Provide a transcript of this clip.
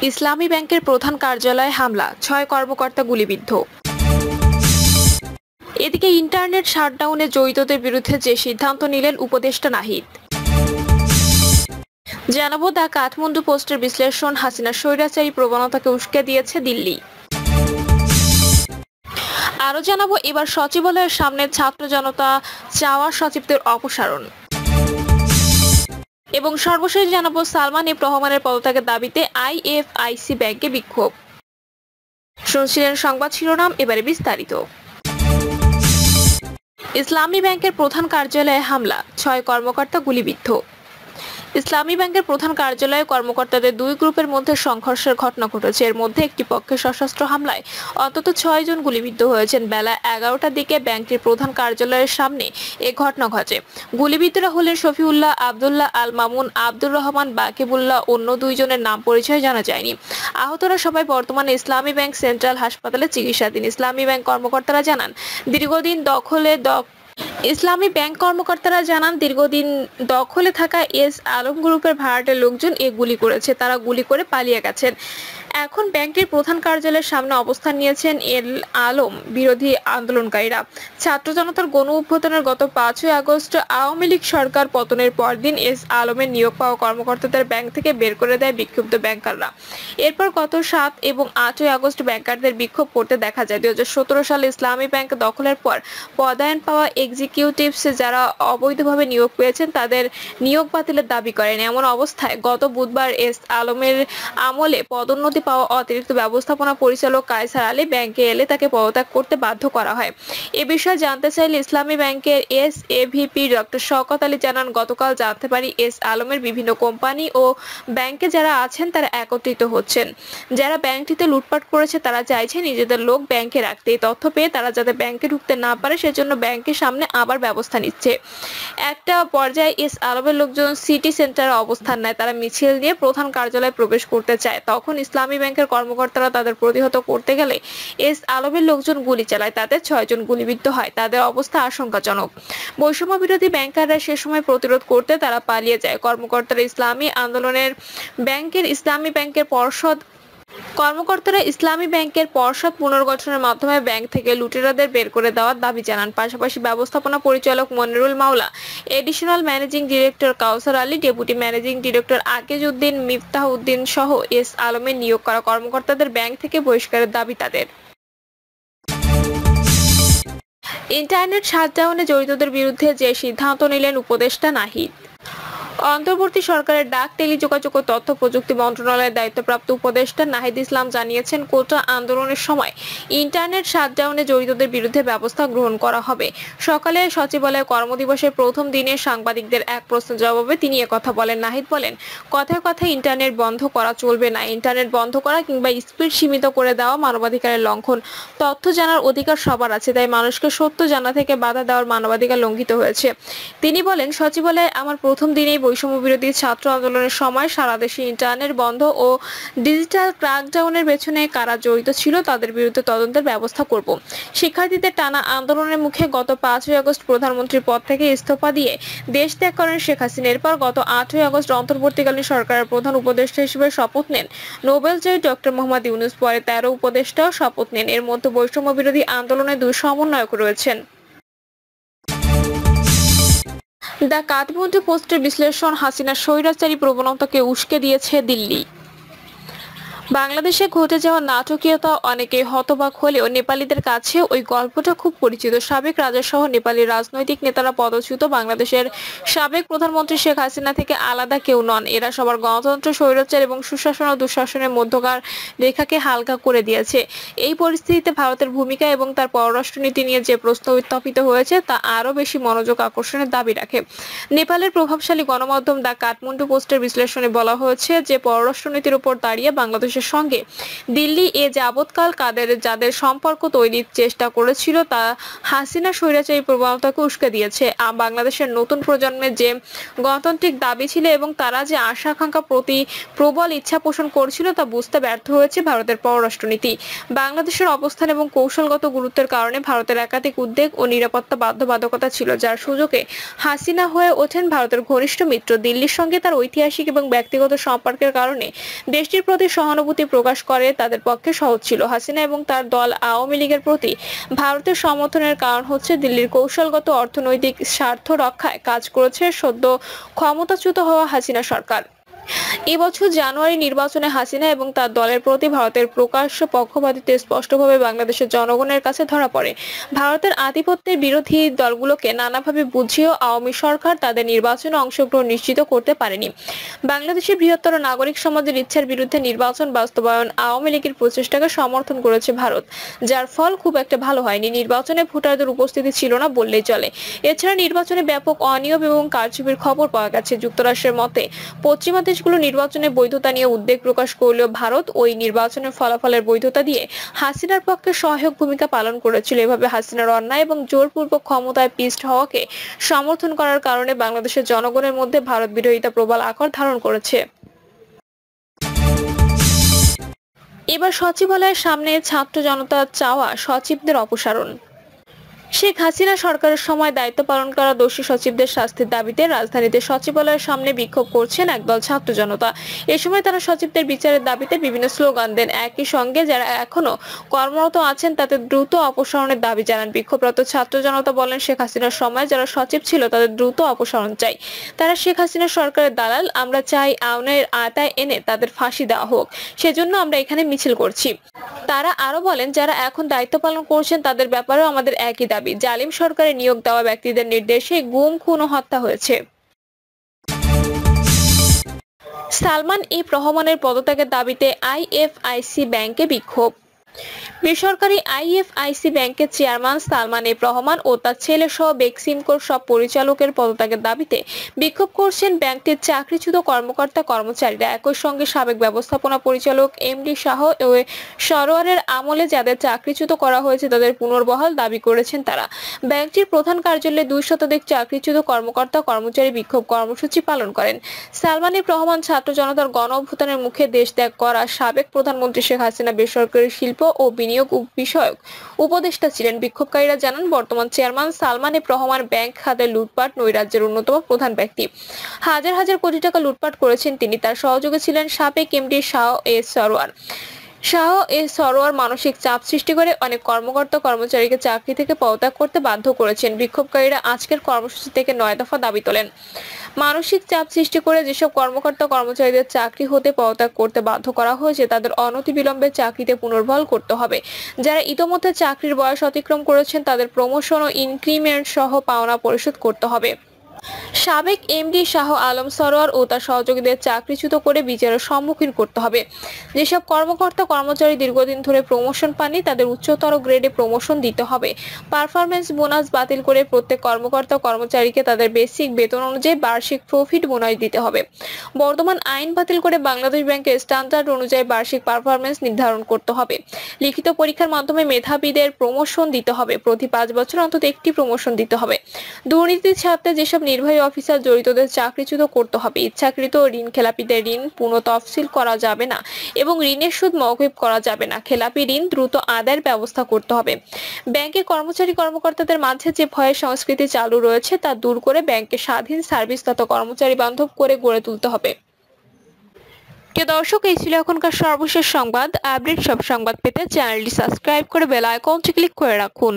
ইসলামী ব্যাংকের প্রধান কার্যালয়ে হামলা, ৬ কর্মকর্তা গুলিবিদ্ধ। এদিকে ইন্টারনেট শাটডাউনে জড়িতদের বিরুদ্ধে যে সিদ্ধান্ত নিলেন উপদেষ্টা নাহিদ। জানাবো দ্য কাঠমান্ডু পোস্টের বিশ্লেষণ, হাসিনার স্বৈরাচারী প্রবণতাকে উস্কে দিয়েছে দিল্লি। আরও জানাবো এবার সচিবালয়ের সামনে ছাত্র জনতা চাওয়া সচিবদের অপসারণ। এবং সর্বশেষ জানাবো সালমান এফ রহমানের পদত্যাগের দাবিতে আইএফআইসি ব্যাংকে বিক্ষোভ। শুনছিলেন সংবাদ শিরোনাম, এবারে বিস্তারিত। ইসলামী ব্যাংকের প্রধান কার্যালয়ে হামলা, ৬ কর্মকর্তা গুলিবিদ্ধ। ইসলামী ব্যাংকের প্রধান কার্যালয়ে কর্মকর্তাদের দুই গ্রুপের মধ্যে সংঘর্ষের ঘটনা ঘটেছে। এর মধ্যে একটি পক্ষের সশস্ত্র হামলায় অন্তত ৬ জন গুলিবিদ্ধ হয়েছেন। বেলা ১১টার দিকে ব্যাংকটির প্রধান কার্যালয়ের সামনে এ ঘটনা ঘটে। গুলিবিদ্ধরা হলেন শফিউল্লাহ, আবদুল্লাহ আল মামুন, আব্দুর রহমান বাকিবুল্লাহ। অন্য দুইজনের নাম পরিচয় জানা যায়নি। আহতরা সবাই বর্তমানে ইসলামী ব্যাংক সেন্ট্রাল হাসপাতালে চিকিৎসাধীন। ইসলামী ব্যাংক কর্মকর্তারা জানান দীর্ঘদিন দখলে থাকা এস আলম গ্রুপের ভাড়াটের লোকজন এ গুলি করেছে। তারা গুলি করে পালিয়ে গেছেন। এখন ব্যাংকটির প্রধান কার্যালয়ের সামনে অবস্থান নিয়েছেন এল আলম বিরোধী আন্দোলনকারীরা। ছাত্র জনতার গণ অভ্যুত্থানের গত ৫ই আগস্ট আওয়ামী লীগ সরকার পতনের পরদিন এস আলমের নিয়োগ পাওয়া কর্মকর্তাদের ব্যাংক থেকে বের করে দেয় বিক্ষুব্ধ ব্যাংকাররা। এরপর গত ৭ এবং ৮ই আগস্ট ব্যাংকারদের বিক্ষোভ করতে দেখা যায়। ২০১৭ সালে ইসলামী ব্যাংক দখলের পর পদায়ন পাওয়া এক্সিকিউটিভস যারা অবৈধভাবে নিয়োগ পেয়েছেন তাদের নিয়োগ বাতিলের দাবি করেন। এমন অবস্থায় গত বুধবার এস আলমের আমলে পদোন্নতি পাওয়া অতিরিক্ত ব্যবস্থাপনা পরিচালক কায়সার আলী ব্যাংকে এলে তাকে পদত্যাগ করতে বাধ্য করা হয়। এ বিষয়ে জানতে চাইলে ইসলামী ব্যাংকের এসএভিপি ডক্টর শওকত আলী জানান, গতকাল জানতে পারি এস আলমের বিভিন্ন কোম্পানি ও ব্যাংকে যারা আছেন তারা একত্রিত হচ্ছেন। যারা ব্যাংকটিতে লুটপাট করেছে তারা চাইছে নিজেদের লোক ব্যাংকে রাখতে। এই তথ্য পেয়ে তারা যাতে ব্যাংকে ঢুকতে না পারে সেজন্য ব্যাংকের সামনে আবার ব্যবস্থা নিচ্ছে। একটা পর্যায়ে এস আলমের লোকজন সিটি সেন্টারে অবস্থান নেয়। তারা মিছিল নিয়ে প্রধান কার্যালয়ে প্রবেশ করতে চায়। তখন ইসলামী ব্যাংকের কর্মকর্তারা তাদের প্রতিহত করতে গেলে এস আলমের লোকজন গুলি চালায়। তাতে ৬ জন গুলিবিদ্ধ হয়। তাদের অবস্থা আশঙ্কাজনক। বৈষম্য বিরোধী ব্যাংকাররা সে সময় প্রতিরোধ করতে তারা পালিয়ে যায়। কর্মকর্তারা ইসলামী ব্যাংকের পর্ষদ পুনর্গঠনের মাধ্যমে ব্যাংক থেকে লুটেরাদের বের করে দেওয়ার দাবি জানান। পাশাপাশি ব্যবস্থাপনা পরিচালক Monirul Mawla, additional managing director Kausar Ali, deputy managing director Akij Uddin, Miftah Uddin সহ এস আলমের নিয়োগ করা কর্মকর্তাদের ব্যাংক থেকে বহিষ্কারের দাবি তাদের। ইন্টারনেট শাটডাউনে জড়িতদের বিরুদ্ধে যে সিদ্ধান্ত নিলেন উপদেষ্টা নাহিদ। অন্তর্বর্তী সরকারের ডাক, টেলিযোগাযোগ ও তথ্য প্রযুক্তি মন্ত্রণালয়ের দায়িত্বপ্রাপ্ত উপদেষ্টা নাহিদ ইসলাম জানিয়েছেন, কোটা আন্দোলনের সময় ইন্টারনেট শাটডাউনে জড়িতদের বিরুদ্ধে ব্যবস্থা গ্রহণ করা হবে। সকালে সচিবালয়ে কর্মদিবসের প্রথম দিনে সাংবাদিকদের এক প্রশ্নের জবাবে তিনি একথা বলেন। নাহিদ বলেন, কথায় কথায় ইন্টারনেট বন্ধ করা চলবে না। ইন্টারনেট বন্ধ করা কিংবা স্পিড সীমিত করে দেওয়া মানবাধিকারের লঙ্ঘন। তথ্য জানার অধিকার সবার আছে, তাই মানুষকে সত্য জানা থেকে বাধা দেওয়ার মানবাধিকার লঙ্ঘিত হয়েছে। তিনি বলেন, সচিবালয়ে আমার প্রথম দিনেই বৈষম্য বিরোধী ছাত্র আন্দোলনের সময় সারা দেশে ইন্টারনেট বন্ধ ও ডিজিটাল ক্র্যাকডাউনের পেছনে কারা জড়িত ছিল তাদের বিরুদ্ধে তদন্তের ব্যবস্থা করব। শিক্ষার্থীদের টানা আন্দোলনের মুখে গত ৫ই আগস্ট প্রধানমন্ত্রীর পদ থেকে ইস্তফা দিয়ে দেশ ত্যাগ করেন শেখ হাসিনা। এরপর গত ৮ই আগস্ট অন্তর্বর্তীকালীন সরকারের প্রধান উপদেষ্টা হিসেবে শপথ নেন নোবেলজয়ী ডক্টর মোহাম্মদ ইউনূস। পরে ১৩ উপদেষ্টাও শপথ নেন। এর মধ্যে বৈষম্য বিরোধী আন্দোলনে ২ সমন্বয়ক রয়েছেন। দ্য কাঠমান্ডু পোস্টের বিশ্লেষণ, হাসিনার স্বৈরাচারী প্রবণতাকে উস্কে দিয়েছে দিল্লি। বাংলাদেশে ঘটে যাওয়া নাটকীয়তা অনেকে হতবাক হলেও নেপালিদের কাছে ওই গল্পটা খুব পরিচিত। সাবেক রাজাসহ নেপালি রাজনৈতিক নেতারা পদচ্যুত বাংলাদেশের সাবেক প্রধানমন্ত্রী শেখ হাসিনা থেকে আলাদা কেউ নন। এরা সবার গণতন্ত্র, স্বৈরাচার এবং সুশাসন ও দুঃশাসনের মধ্যকার রেখাকে হালকা করে দিয়েছে। এই পরিস্থিতিতে ভারতের ভূমিকা এবং তার পররাষ্ট্রনীতি নিয়ে যে প্রশ্ন উত্থাপিত হয়েছে তা আরও বেশি মনোযোগ আকর্ষণের দাবি রাখে। নেপালের প্রভাবশালী গণমাধ্যম দ্য কাঠমান্ডু পোস্টের বিশ্লেষণে বলা হয়েছে যে পররাষ্ট্রনীতির উপর দাঁড়িয়ে বাংলাদেশ বাংলাদেশের সঙ্গে দিল্লি এ যাবৎকাল যাদের সম্পর্ক তৈরির চেষ্টা করেছিল তা হাসিনা স্বৈরাচারী প্রবণতাকে উস্কে দিয়েছে। বাংলাদেশের নতুন প্রজন্মের যে গণতান্ত্রিক দাবি ছিল এবং তারা যে আশা আকাঙ্ক্ষা প্রতি প্রবল ইচ্ছা পোষণ করছিল তা বুঝতে ব্যর্থ হয়েছে ভারতের পররাষ্ট্রনীতি। বাংলাদেশের অবস্থান এবং কৌশলগত গুরুত্বের কারণে ভারতের একাধিক উদ্বেগ ও নিরাপত্তা বাধ্যবাধকতা ছিল, যার সুযোগে হাসিনা হয়ে ওঠেন ভারতের ঘনিষ্ঠ মিত্র। দিল্লির সঙ্গে তার ঐতিহাসিক এবং ব্যক্তিগত সম্পর্কের কারণে দেশটির প্রতি সহানুভূতি প্রকাশ করে তাদের পক্ষে সহজ ছিল। হাসিনা এবং তার দল আওয়ামী লীগের প্রতি ভারতের সমর্থনের কারণ হচ্ছে দিল্লির কৌশলগত অর্থনৈতিক স্বার্থ রক্ষায় কাজ করেছে সদ্য ক্ষমতাচ্যুত হওয়া হাসিনা সরকার। এবছর জানুয়ারি নির্বাচনে হাসিনা এবং তার দলের প্রতি ভারতের প্রকাশ্য পক্ষপাতিত্ব স্পষ্টভাবে বাংলাদেশের জনগণের কাছে ধরা পড়ে। ভারতের আধিপত্যের বিরোধী দলগুলোকে নানাভাবে বুঝিয়েও আওয়ামী সরকার তাদের নির্বাচনে অংশগ্রহণ নিশ্চিত করতে পারেনি। বাংলাদেশের বৃহত্তর নাগরিক সমাজের ইচ্ছার বিরুদ্ধে নির্বাচন বাস্তবায়ন আওয়ামী লীগের প্রচেষ্টাকে সমর্থন করেছে ভারত, যার ফল খুব একটা ভালো হয়নি। নির্বাচনে ভোটারদের উপস্থিতি ছিল না বললেই চলে। এছাড়া নির্বাচনে ব্যাপক অনিয়ম এবং কারচুপির খবর পাওয়া গেছে। যুক্তরাষ্ট্রের মতে পশ্চিমা দেশগুলো নির্বাচনের বৈধতা নিয়ে উদ্বেগ প্রকাশ করলেও ভারত ওই নির্বাচনের ফলাফলের বৈধতা দিয়ে হাসিনার পক্ষে সহায়ক ভূমিকা পালন করেছিল। এভাবে হাসিনার অন্যায় এবং জোরপূর্বক ক্ষমতায় পিষ্ট হওয়াকে সমর্থন করার কারণে বাংলাদেশের জনগণের মধ্যে ভারত বিরোধিতা প্রবল আকার ধারণ করেছে। এবার সচিবালয়ের সামনে ছাত্র জনতার চাওয়া সচিবদের অপসারণ। শেখ হাসিনা সরকারের সময় দায়িত্ব পালন করা দোষী সচিবদের শাস্তির দাবিতে রাজধানীতে সচিবালয়ের সামনে বিক্ষোভ করছেন একদল ছাত্র জনতা। এ সময় তারা সচিবদের বিচারের দাবিতে বিভিন্ন স্লোগান দেন। একই সঙ্গে যারা এখনো কর্মরত আছেন তাদের দ্রুত অপসারণের দাবি জানান। বিক্ষোভরত ছাত্র জনতা বলেন, শেখ হাসিনার সময় যারা সচিব ছিল তাদের দ্রুত অপসারণ চাই। তারা শেখ হাসিনা সরকারের দালাল। আমরা চাই আইনের আওতায় এনে তাদের ফাঁসি দেওয়া হোক। সেজন্য আমরা এখানে মিছিল করছি। তারা আরো বলেন, যারা এখন দায়িত্ব পালন করছেন তাদের ব্যাপারেও আমাদের একই দাবি। জালিম সরকারে নিয়োগ দেওয়া ব্যক্তিদের নির্দেশে গুম, খুন ও হত্যা হয়েছে। সালমান এফ রহমানের পদত্যাগের দাবিতে আইএফআইসি ব্যাংকে বিক্ষোভ। বেসরকারি আইএফআইসি ব্যাংকের চেয়ারম্যান সালমান এফ রহমান ও তার ছেলে সহ বেক্সিমকোর সব পরিচালকের পদত্যাগের দাবিতে বিক্ষোভ করছেন ব্যাংকটির চাকরিচ্যুত কর্মকর্তা কর্মচারীরা। একই সঙ্গে সাবেক ব্যবস্থাপনা পরিচালক এমডি শাহ ও সরোয়ারের আমলে যাদের চাকরিচ্যুত করা হয়েছে তাদের পুনর্বহাল দাবি করেছেন তারা। ব্যাংকটির প্রধান কার্যালয়ে 2 শতাধিক চাকরিচ্যুত কর্মকর্তা কর্মচারী বিক্ষোভ কর্মসূচি পালন করেন। সালমান এফ রহমান ছাত্র জনতার গণ অভ্যুত্থানের মুখে দেশ ত্যাগ করা সাবেক প্রধানমন্ত্রী শেখ হাসিনা বেসরকারি শিল্প ও বিনিয়োগ বিষয়ক উপদেষ্টা ছিলেন। বিক্ষোভকারীরা জানান, বর্তমান chairman Salman F Rahman bank খাতে লুটপাট নৈরাজ্যের অন্যতম প্রধান ব্যক্তি। হাজার হাজার কোটি টাকা লুটপাট করেছেন তিনি। তার সহযোগী ছিলেন সাবেক এমডি শাহ এ সরোয়ার। শাহ এ সরোয়ার মানসিক চাপ সৃষ্টি করে অনেক কর্মকর্তা কর্মচারীকে চাকরি থেকে পদত্যাগ করতে বাধ্য করেছেন। বিক্ষোভকারীরা আজকের কর্মসূচি থেকে 9 দফা দাবি তোলেন। মানসিক চাপ সৃষ্টি করে যেসব কর্মকর্তা কর্মচারীদের চাকরি হতে পদত্যাগ করতে বাধ্য করা হয়েছে তাদের অনতিবিলম্বে চাকরিতে পুনর্বহাল করতে হবে। যারা ইতোমধ্যে চাকরির বয়স অতিক্রম করেছেন তাদের প্রমোশন ও ইনক্রিমেন্ট সহ পাওনা পরিশোধ করতে হবে। সাবেক এমডি শাহ আলম সরোয়ার ও তার সহযোগীদের চাকরিচ্যুত করে বিচারের সম্মুখীন করতে হবে। যেসব কর্মকর্তা কর্মচারী দীর্ঘদিন ধরে প্রমোশন পাননি তাদের উচ্চতর গ্রেডে প্রমোশন দিতে হবে। পারফরমেন্স বোনাস বাতিল করে প্রত্যেক কর্মকর্তা কর্মচারীকে তাদের বেসিক বেতন অনুযায়ী বার্ষিক প্রফিট বোনাস দিতে হবে। বর্তমান আইন বাতিল করে বাংলাদেশ ব্যাংকের স্ট্যান্ডার্ড অনুযায়ী বার্ষিক পারফরমেন্স নির্ধারণ করতে হবে। লিখিত পরীক্ষার মাধ্যমে মেধাবীদের প্রমোশন দিতে হবে। প্রতি 5 বছর অন্তত একটি প্রমোশন দিতে হবে। দুর্নীতির সাথে যেসব নির্বাহী অফিসার জড়িতদের চাকরিচ্যুত করতে হবে। ইচ্ছাকৃত ঋণ খেলাপিদের ঋণ পুনঃ তফসিল করা যাবে না এবং ঋণের সুদ মওকুফ করা যাবে না। খেলাপি ঋণ দ্রুত আদায়ের ব্যবস্থা করতে হবে। ব্যাংকে কর্মচারী কর্মকর্তাদের মাঝে যে ভয়ের সংস্কৃতি চালু রয়েছে তা দূর করে ব্যাংকে স্বাধীন সার্ভিস তথা কর্মচারী বান্ধব করে গড়ে তুলতে হবে। প্রিয় দর্শক, এই ছিল এখনকার সর্বশেষ সংবাদ। আপডেট সব সংবাদ পেতে চ্যানেলটি সাবস্ক্রাইব করে বেল আইকনটি ক্লিক করে রাখুন।